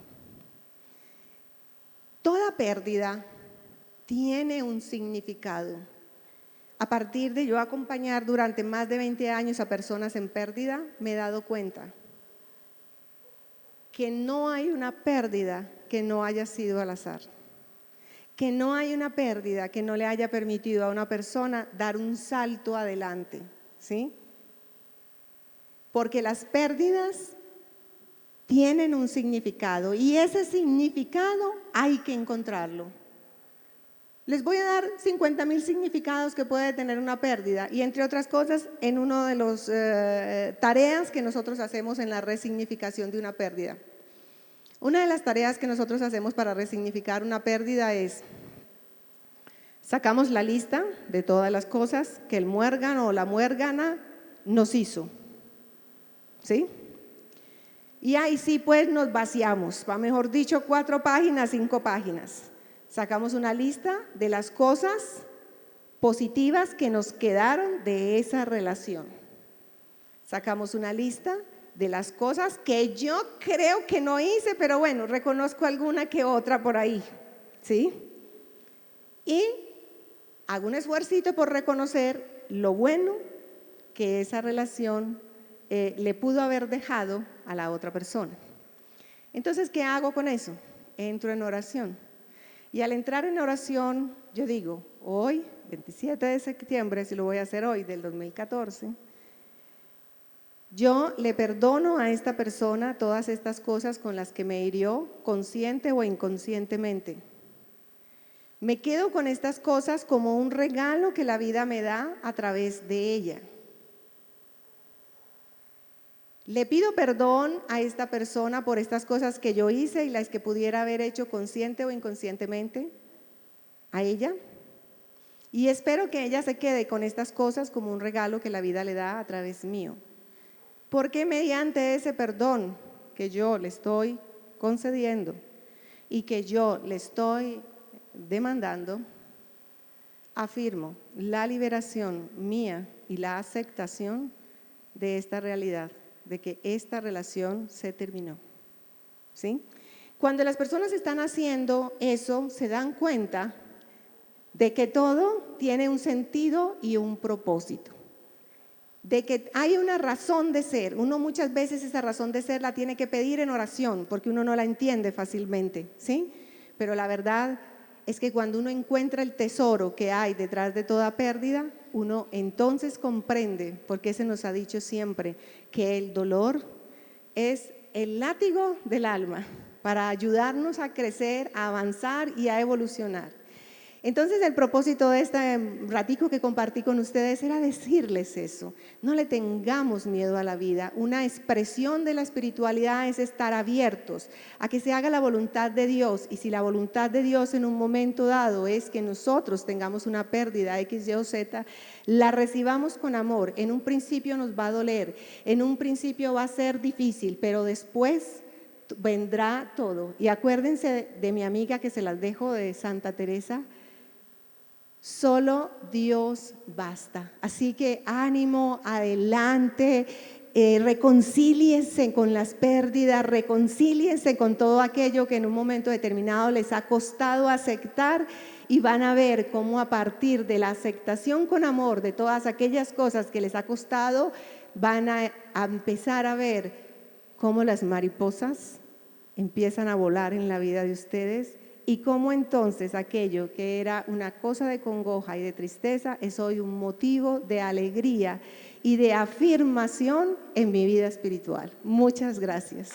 Toda pérdida tiene un significado. A partir de yo acompañar durante más de 20 años a personas en pérdida, me he dado cuenta que no hay una pérdida que no haya sido al azar. Que no hay una pérdida que no le haya permitido a una persona dar un salto adelante, ¿sí? Porque las pérdidas tienen un significado y ese significado hay que encontrarlo. Les voy a dar 50,000 significados que puede tener una pérdida y entre otras cosas en una de las tareas que nosotros hacemos en la resignificación de una pérdida. Una de las tareas que nosotros hacemos para resignificar una pérdida es, sacamos la lista de todas las cosas que el muérgano o la muérgana nos hizo, ¿sí? Y ahí sí pues nos vaciamos, mejor dicho 4 páginas, 5 páginas. Sacamos una lista de las cosas positivas que nos quedaron de esa relación. Sacamos una lista de las cosas que yo creo que no hice, pero bueno, reconozco alguna que otra por ahí, ¿sí? Y hago un esfuercito por reconocer lo bueno que esa relación le pudo haber dejado a la otra persona. Entonces, ¿qué hago con eso? Entro en oración. Y al entrar en oración, yo digo, hoy, 27 de septiembre, si lo voy a hacer hoy, del 2014, yo le perdono a esta persona todas estas cosas con las que me hirió, consciente o inconscientemente. Me quedo con estas cosas como un regalo que la vida me da a través de ella. Le pido perdón a esta persona por estas cosas que yo hice y las que pudiera haber hecho consciente o inconscientemente a ella. Y espero que ella se quede con estas cosas como un regalo que la vida le da a través mío. Porque mediante ese perdón que yo le estoy concediendo y que yo le estoy demandando, afirmo la liberación mía y la aceptación de esta realidad, de que esta relación se terminó, ¿sí? Cuando las personas están haciendo eso, se dan cuenta de que todo tiene un sentido y un propósito, de que hay una razón de ser. Uno muchas veces esa razón de ser la tiene que pedir en oración porque uno no la entiende fácilmente, ¿sí? Pero la verdad es que cuando uno encuentra el tesoro que hay detrás de toda pérdida, uno entonces comprende, porque se nos ha dicho siempre, que el dolor es el látigo del alma para ayudarnos a crecer, a avanzar y a evolucionar. Entonces el propósito de este ratico que compartí con ustedes era decirles eso, no le tengamos miedo a la vida. Una expresión de la espiritualidad es estar abiertos a que se haga la voluntad de Dios, y si la voluntad de Dios en un momento dado es que nosotros tengamos una pérdida X, Y o Z, la recibamos con amor. En un principio nos va a doler, en un principio va a ser difícil, pero después vendrá todo. Y acuérdense de mi amiga que se las dejo, de Santa Teresa: solo Dios basta. Así que ánimo, adelante, reconcíliense con las pérdidas, reconcíliense con todo aquello que en un momento determinado les ha costado aceptar y van a ver cómo a partir de la aceptación con amor de todas aquellas cosas que les ha costado, van a empezar a ver cómo las mariposas empiezan a volar en la vida de ustedes y cómo entonces aquello que era una cosa de congoja y de tristeza es hoy un motivo de alegría y de afirmación en mi vida espiritual. Muchas gracias.